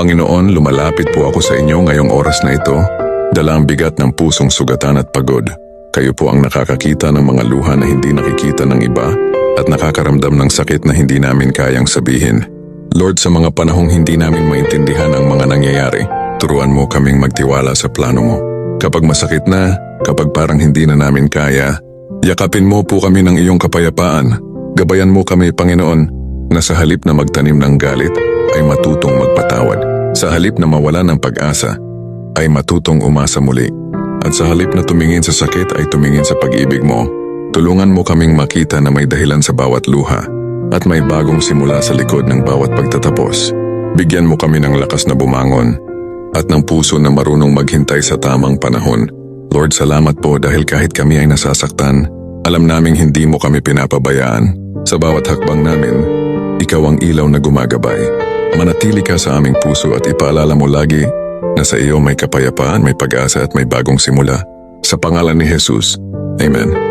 Panginoon, lumalapit po ako sa inyo ngayong oras na ito, dala ang bigat ng pusong sugatan at pagod. Kayo po ang nakakakita ng mga luha na hindi nakikita ng iba at nakakaramdam ng sakit na hindi namin kayang sabihin. Lord, sa mga panahong hindi namin maintindihan ang mga nangyayari, turuan mo kaming magtiwala sa plano mo. Kapag masakit na, kapag parang hindi na namin kaya, yakapin mo po kami ng iyong kapayapaan. Gabayan mo kami, Panginoon, na sa halip na magtanim ng galit, ay matutong magpatawad. Sa halip na mawala ng pag-asa, ay matutong umasa muli. At sa halip na tumingin sa sakit ay tumingin sa pag-ibig mo. Tulungan mo kaming makita na may dahilan sa bawat luha at may bagong simula sa likod ng bawat pagtatapos. Bigyan mo kami ng lakas na bumangon at ng puso na marunong maghintay sa tamang panahon. Lord, salamat po dahil kahit kami ay nasasaktan, alam naming hindi mo kami pinapabayaan. Sa bawat hakbang namin, ikaw ang ilaw na gumagabay. Manatili ka sa aming puso at ipaalala mo lagi na sa iyo may kapayapaan, may pag-asa at may bagong simula. Sa pangalan ni Jesus, Amen.